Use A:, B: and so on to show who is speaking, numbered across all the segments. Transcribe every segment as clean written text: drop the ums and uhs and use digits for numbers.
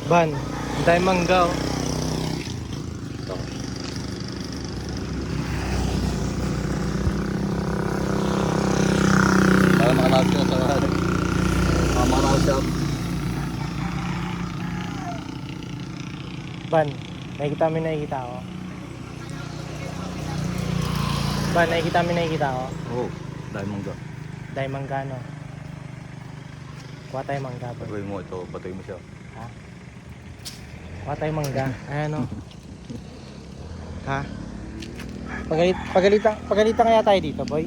A: Ban, dahil mangga oh.
B: Ito. Para makalawag siya sa makalawag siya.
A: Ban, nakikita ko. Ban, nakikita ko.
B: Oo, dahil mangga.
A: Dahil mangga no. Kuha tayo mangga boy.
B: Patuloy mo ito, patuloy mo siya.
A: Ha? Kuha tayo mangga. Ayan o. Ha? Pagalitan kaya tayo dito boy.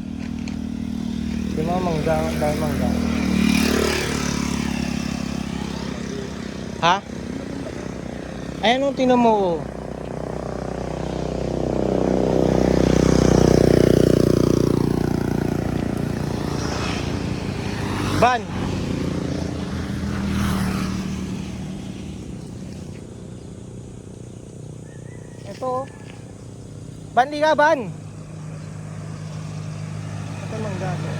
A: Di mo mangga, dahil mangga. Ha? Ayan o, tinan mo o. Ban! Ito. Ban, di ka, ban! Ito mangga to.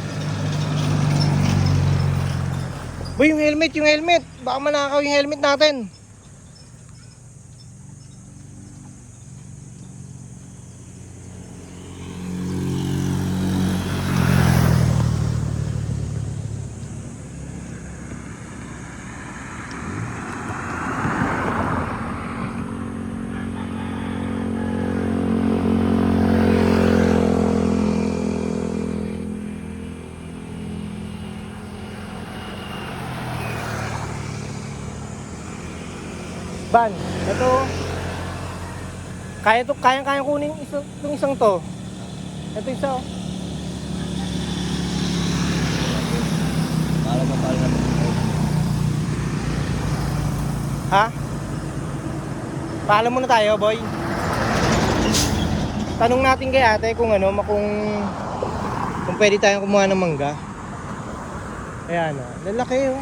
A: Boy, yung helmet! Baka manakaw yung helmet natin. Ban, ito. Kaya kunin itong isang to. Ito isa oh.
B: Para matalo na ito.
A: Ha? Paalam muna tayo, boy. Tanong natin kay ate kung kung pwede tayong kumuha ng mangga. Ayan oh, lalaki oh.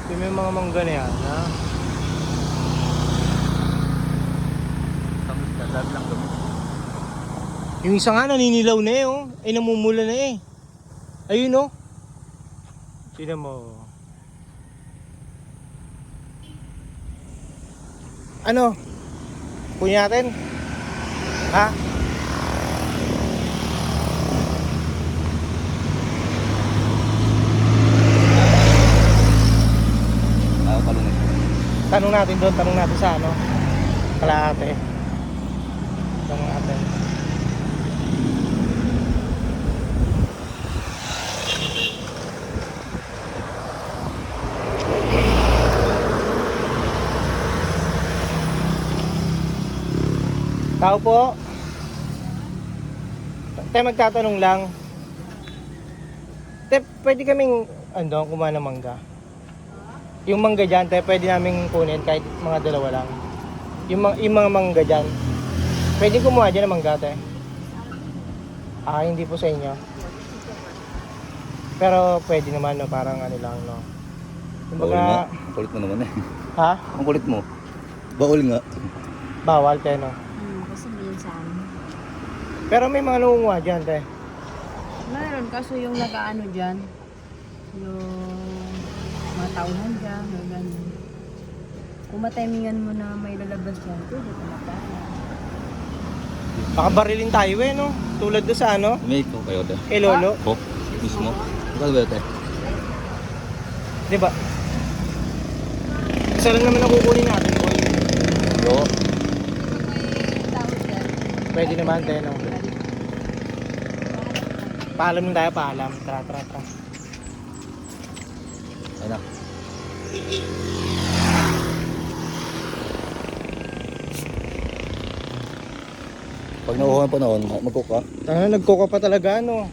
A: Yung may mga mangga na yan, ha? Yung isa nga naninilaw na eh, oh. Ay namumula na eh. Ayun oh. Tignan mo. Ano? Kunin natin? Ha? Tanong natin doon, tanong natin sa ano? Kalahati. Tanong natin. Tao po. Tayo magtatanong lang. Te, pwede kaming kumuha ng mangga. Yung mangga dyan, te, pwede namin kunin kahit mga dalawa lang. Yung mga mangga dyan, pwede kumuha dyan ng mangga, te. Ah, hindi po sa inyo. Pero pwede naman, no, parang ano lang, no.
B: Kumbaga, ang kulit mo naman eh.
A: Ha?
B: Ang kulit mo. Baul nga.
A: Bawal, te, no.
C: Kasi minsan.
A: Pero may mga nangunguha dyan, te.
C: Meron, kaso yung nag-ano dyan, yung mga tauhan dyan, o gano'n. Kung matimingan mo na may lalabas dyan, pwede ka mataya.
A: Baka barilin tayo eh, no? Tulad doon sa ano?
B: May ikaw kayo ito.
A: Kay Lolo.
B: Po, mismo. Ikaw ba ito?
A: Diba? Isa lang naman ang kukunin natin, boy.
B: Oo.
C: Kung may tao dyan,
A: Pwede naman, te, no? Paalam na tayo, paalam. Tara.
B: Ayun na. Pag nauuhan pa noon, mag-cook ka.
A: Nagkoka pa talaga, no?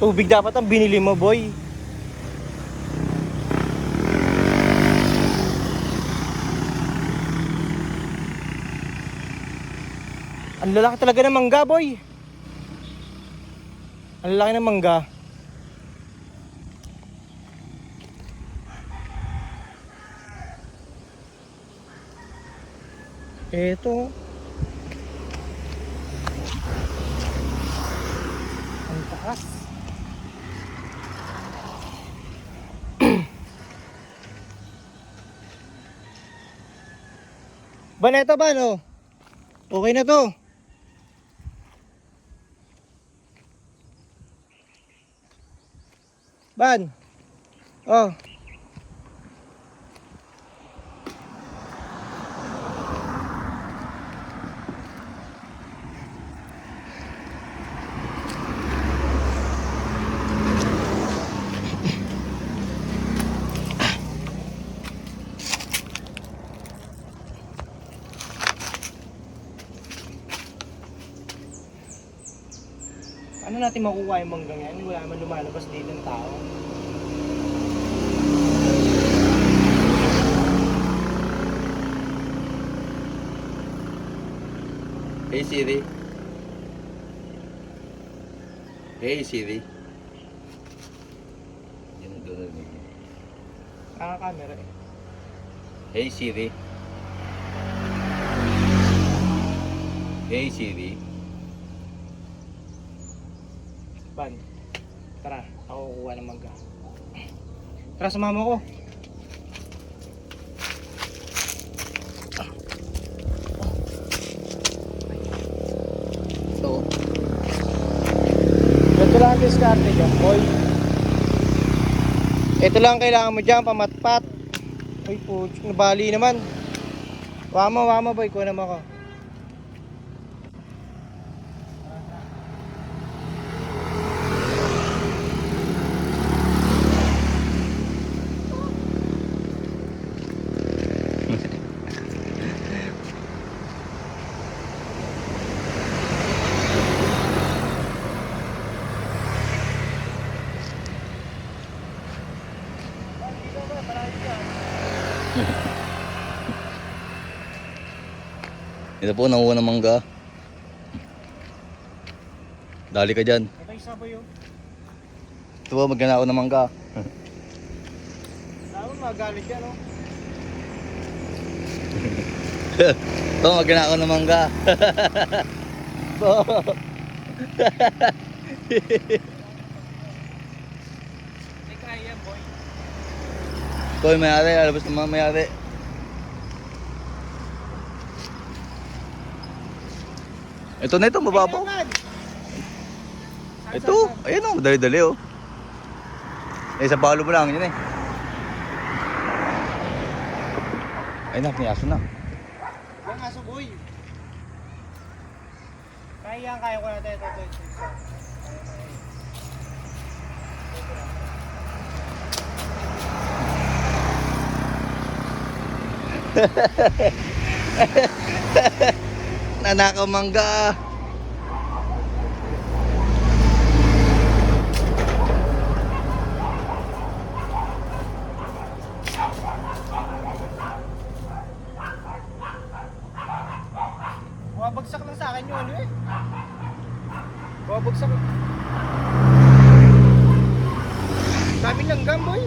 A: Tubig dapat ang binili mo, boy. Ang lalaki talaga ng mangga, boy. Ang lalaki ng mangga. Eto. Ang taas. Ban, ito ban, oh. Okay na to. Ban. Oh. Ano natin makukuha yung manggang yan? Wala man lumalabas dito ng tao.
B: Hey Siri. Hey Siri. Yan ang doon.
A: Naka-camera eh.
B: Hey Siri. Hey Siri.
A: Ban, tara, ako kukuha ng mangga. Tara, sumama ko.
B: So,
A: Ito lang ang diskarte dyan, boy. Ito lang ang kailangan mo dyan, pamatpat. Uy, po, nabali naman. Wama, boy, kuha naman ako.
B: ito po nanguha ng mangga. Dali ka dyan.
A: Ito isa, boy, oh.
B: Ito po, magkana ako ng mangga.
A: Tama, magalit yan, oh.
B: Ito, magkana ako ng mangga.
A: Hindi kaya yan, boy.
B: Ito yung mayari, alabas naman mayari. Ito na ito, mababaw. Ito, ayun o, dali-dali o. Eh, sa palo mo lang, yun eh. Ayun na, may aso na.
A: Yung aso, boy. Kaya ko natin ito.
B: Nanakaw mangga.
A: Bumabagsak lang sa akin yung ano eh. Bumabagsak. Daming langgam, boy.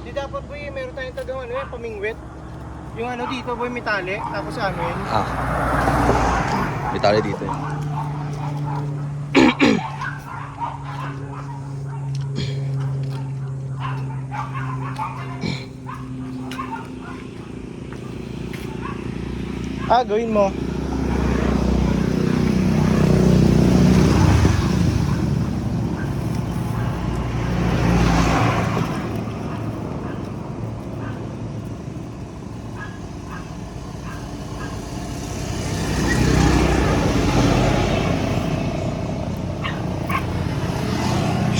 A: Di dapat, boy, meron tayong tagang ano eh, pamingwit. Yung ano dito, boy, may tali. Tapos ano yun.
B: Ah. May tali dito eh.
A: Gawin mo.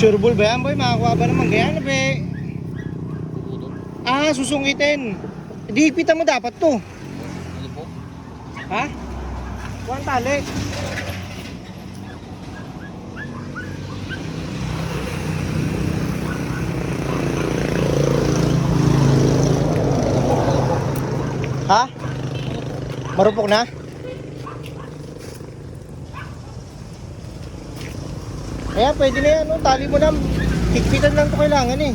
A: Sure ball ba yan, boy? Makakuha ba naman ganyan, be? Susungitin. Di ipitan mo dapat to.
B: Ano po?
A: Ha? Kuhaan tali. Ha? Marupok na? Kaya pwede na yan, no? Tali mo lang. Higpitan lang to kailangan eh.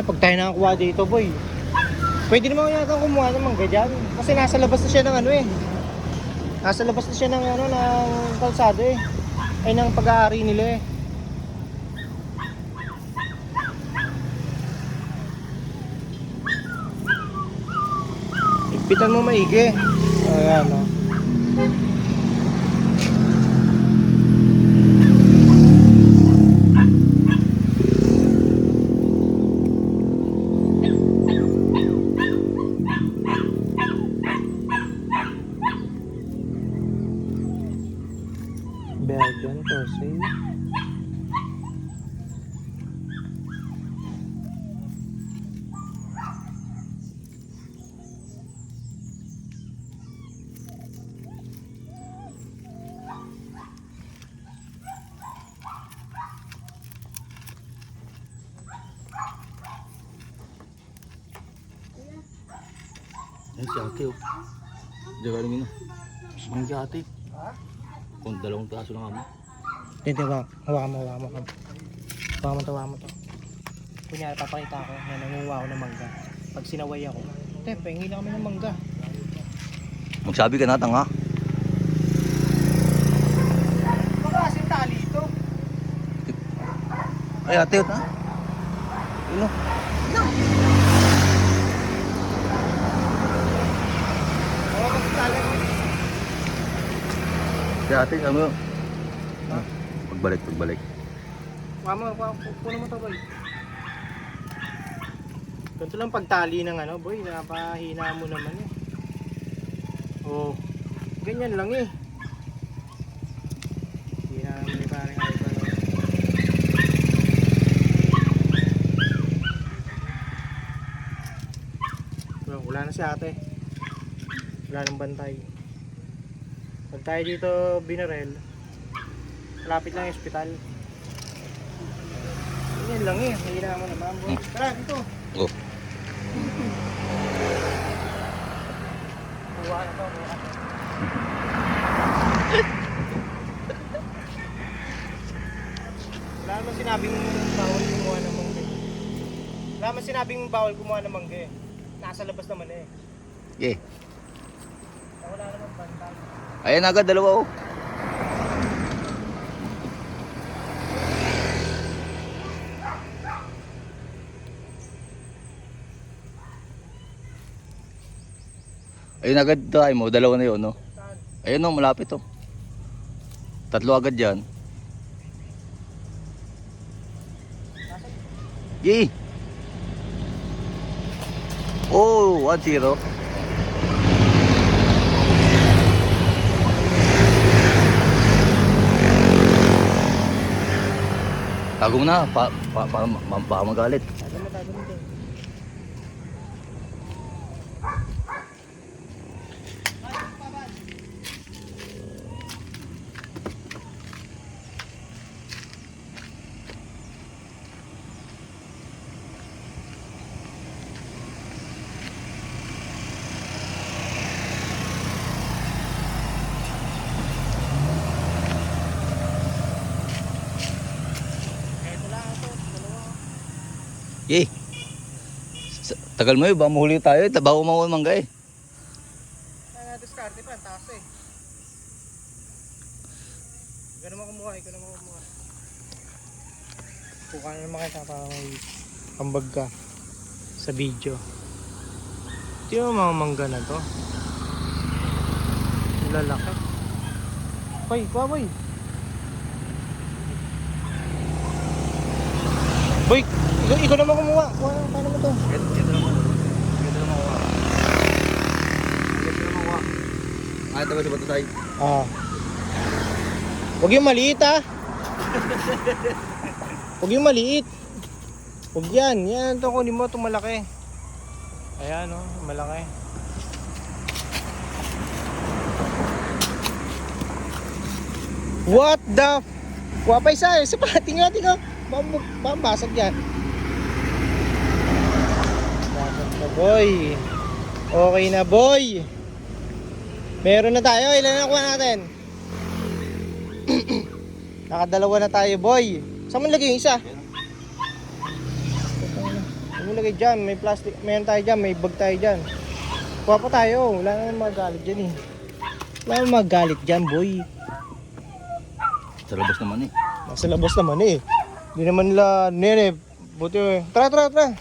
A: Pag tayo nakakuha dito, boy, Pwede naman yata kumuha ng mangga dyan. Kasi nasa labas na siya ng ano eh. Nasa labas na siya ng ano, ng kalsado eh. Ay, ng pag-aari nila eh. Ipitan mo maigi. Ayan o. Belgian Corsair.
B: Ay, si ate oh. Diyan ka na. Ang si ate. Kung dalawang taso lang kami.
A: Dito ba? Hawakan mo. Hawakan mo to. Kunyari, papakita ko na nanguha ako ng mangga. Pag sinaway ako, te, pahingi lang kami ng mangga.
B: Magsabi ka natang ha.
A: Baka kasing tali ito.
B: Ay ate ha. Ano?
A: Baka kasing tali.
B: Si ate, ano? Pagbalik.
A: Puno mo to, boy. Ganito lang pagtali ng ano, boy. Napahina mo naman eh. Oh, ganyan lang eh. Hina naman ni parang Ivan. Wala na si ate. Wala nang bantay. Pag tayo dito binarel, malapit lang yung ospital. Ganyan lang eh. Hina mo naman, boy. Tara, dito.
B: Oh.
A: Buwa na to, buwa. Wala naman sinabing bawal kumuha ng mangga. Wala naman sinabing bawal kumuha ng mangga eh. Nasa labas naman eh.
B: Yeah.
A: Wala naman bantay.
B: Ayan agad, dalawa oh. Ayun agad tayo mo, dalawa na yun no. Ayun no, malapit oh. Tatlo agad yan. Yee! Oh, 1-0. Tago mo na, baka magalit.
A: Tago mo din.
B: Yee! Tagal mo yun, baka mahuli tayo eh. Tabaho mo mangga eh.
A: Diskarte pa, ang taas eh. Ikaw naman kumuha. Kuha na naman kita para may pambag ka sa video. Ito yung mga mangga na to. Lalaki. Boy, boy. Boy, ikaw naman kumuha. Paano mo to?
B: Ito naman. Ah, ito ba si Batusay?
A: Ah. Huwag yung maliit ah. Huwag yung maliit. Huwag yan. Yan, ito kunin mo. Itong malaki. Ayan o, malaki. What the Wapay sa isa pa. Tingnan. Baka basag yan. Basag na boy. Okay na boy. Meron na tayo. Ilan na nakuha natin? Nakadalawa na tayo boy. Saan mo nilagay yung isa? Saan mo lagay dyan. May plastic, may tayo dyan, may bag tayo dyan. Kuha pa tayo. Wala naman magalit dyan eh. Wala naman magalit dyan, boy.
B: Sa labas naman eh.
A: Nasa labas naman eh. Hindi naman nila, nene, buti eh. Tara, tara, tara.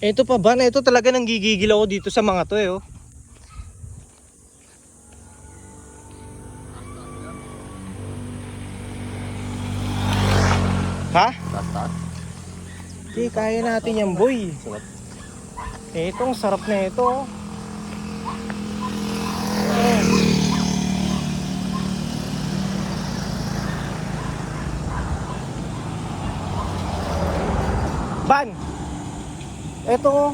A: Ito pa ba? Na ito talaga nang gigigil ako dito sa mga to eh. Oh. Ha?
B: Taas.
A: Hindi, kaya natin yan, boy.
B: Sarap.
A: Itong sarap na ito. Oh. Ban! Ito. Oh.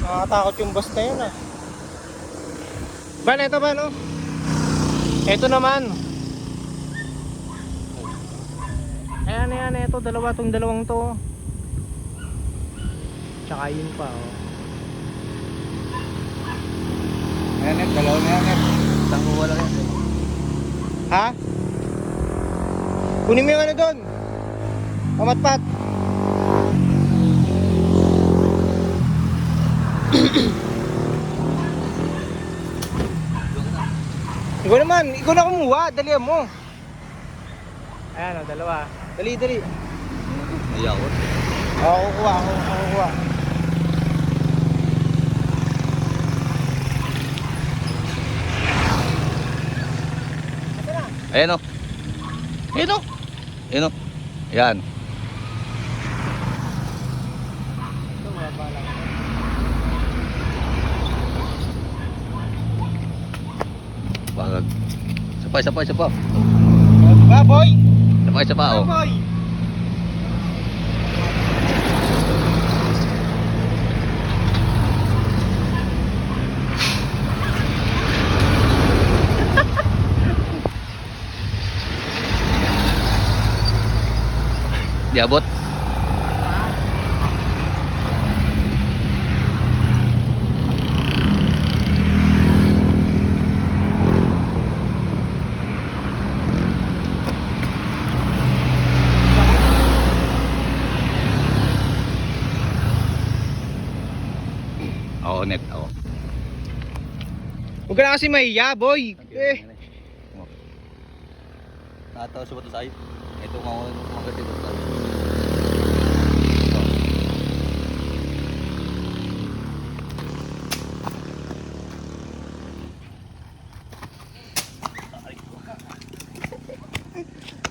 A: Nakakatakot yung bus na yun ah. Ban, ito ba no? Ito naman. Ayan, ito, tong dalawang to. Tsaka yun pa oh.
B: Ayan, dalawa na yan. Tango wala yan.
A: Ha? Kunin mo yung ano doon. Pamatpat. Ikaw na kumuha, dalihan mo. Ayan o, dalawa. Dali.
B: Ayawot.
A: Ako kukuha.
B: Ayan o. Ayan o. Yan.
A: Ito, mababa lang.
B: Bagag. Isa pa.
A: Ba, boy?
B: Isa pa oh.
A: Boy?
B: Di abot. Oo, net. Oo.
A: Huwag ka na kasi mahiya, boy. Eh.
B: Nakatawa sa bato sa'yo. Ito mga gatito sa'yo.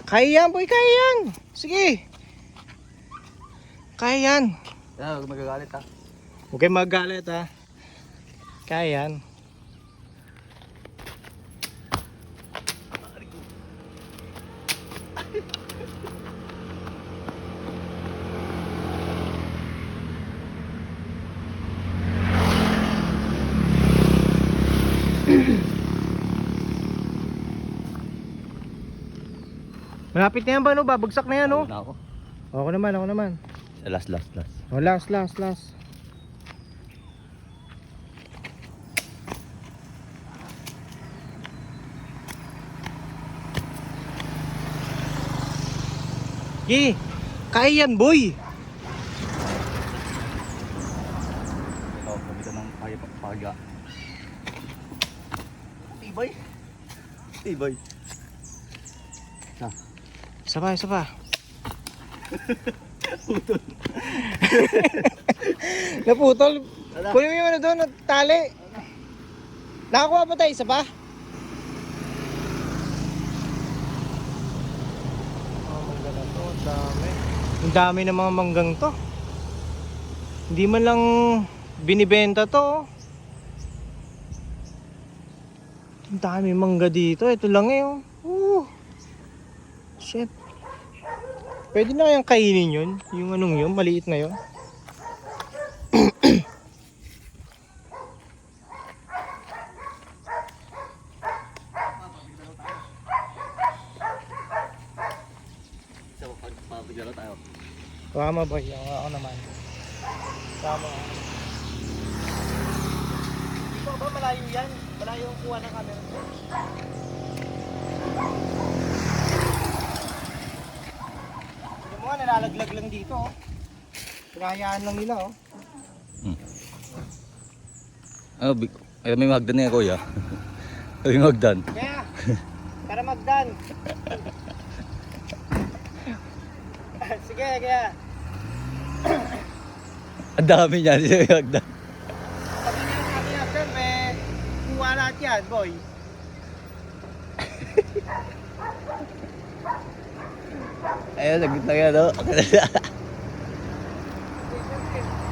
A: Kaya yan, boy, kaya yan. Sige. Kaya yan.
B: Huwag magagalit ha.
A: Huwag kayong magalit ha. Kaya yan. Malapit na yan ba no? Babagsak na yan no?
B: Na ako.
A: Ako naman.
B: Last.
A: Oh, last. Kaya yan, boy.
B: Ito, gamitan ng paga. Tibay.
A: Isa pa. Naputol. Kunin mo yung ano doon, tali. Nakakuha pa tayo, isa pa? Mangga na to, ang dami. Ang dami ng mga manggang to. Hindi man lang binibenta to. Ang dami mangga dito. Ito lang eh. Shit. Pwede na kayang kainin yun? Yung anong yun? Maliit na yun?
B: Papaglaro tayo.
A: Tama boy. Ako naman. Tama. malayo yan. Malayo yung kuha ng camera. Tignan mo nga, nalalaglag lang dito oh. Pinahayaan lang nila oh.
B: Ay, may magdan niya kuya. May magdan.
A: Kaya, para magdan. Sige, kaya.
B: Ang dami niya, hindi may magdan.
A: Sabi niya sa akin magdan, may kuha lahat yan, boy.
B: Ayun, nagkita yan, no?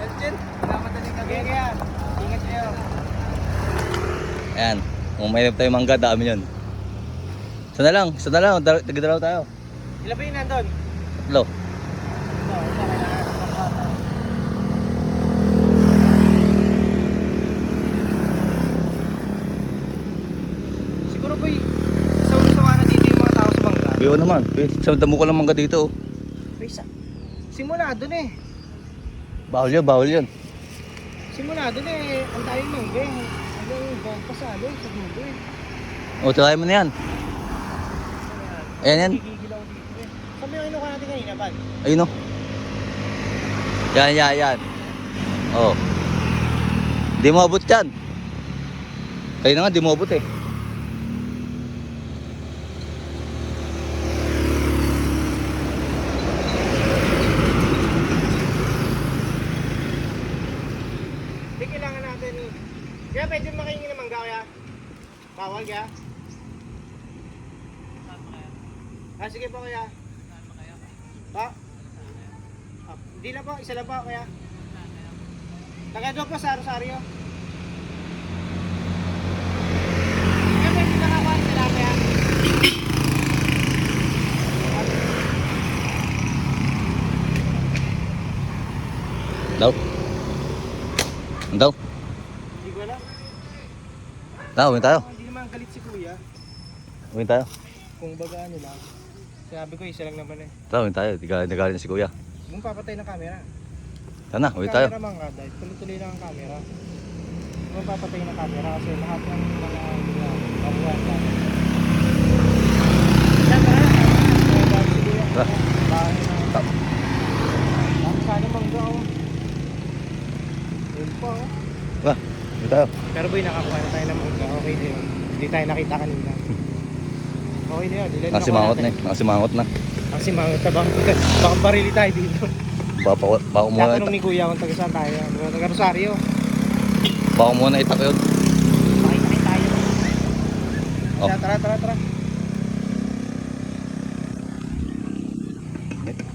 A: Elgin, namadaling kami. Kaya, ingat kayo.
B: Ayan, kung may tayo mangga, dami yun. Isa na lang, tagdalaw tayo.
A: Ilan ba yun nandun?
B: Tatlo.
A: Ito, kailangan sa bata. Siguro boy, sawa na dito yung mga tao sa bangka.
B: Biyo naman, sa damo ko lang mangga dito.
A: Simula dun eh.
B: Bawal yun.
A: Simula dun eh. Ang daming mangga eh. Hanggang buwan pa sa alo, sa dulo eh.
B: O, try mo na yan. Ayan yan.
A: Gigigil ako dito eh. Sabi yung inuka natin kanina, Bal?
B: Ayun o. Yan. Oh. Di mo abot yan. Kayo na nga, di mo abot eh.
A: Hindi kailangan natin. Kaya pwede makaingin ng mangga kaya? Bawal kaya? Ah, sige po kaya. Pa? Ah, hindi lang po, isa lang po kaya. Taga-doon po sa Rosario. Kaya pwede nakakuha sila kaya.
B: Daw. Daw.
A: Hindi ko alam.
B: Uwin tayo.
A: Hindi naman galit si kuya.
B: Uwin tayo.
A: Kung baga ano lang. Sinabi ko isa lang naman eh.
B: Uwin tayo. Nagalit na si kuya.
A: Kung papatay ng camera.
B: Sana, uwin tayo.
A: Camera man nga dahil tuloy-tuloy lang ang camera. Kung papatay ng camera kasi lahat ng mga babuhan lang. Yan tara.
B: Tara.
A: Bahay na. Ang sana mangga oh. Yun po oh.
B: Ba, uwin tayo.
A: Pero boy, nakakuha na tayo ng mangga. Okay din yun. Hindi tayo nakita kanina. Okay din yun.
B: Nakasimangot na eh. Nakasimangot na.
A: Kasi mga tabang. Baka barili tayo dito.
B: Baka muna
A: Tatanong ni kuya kung taga saan tayo. Taga Rosario.
B: Baka muna itak yun.
A: Makita tayo.
B: Oh.
A: Tara.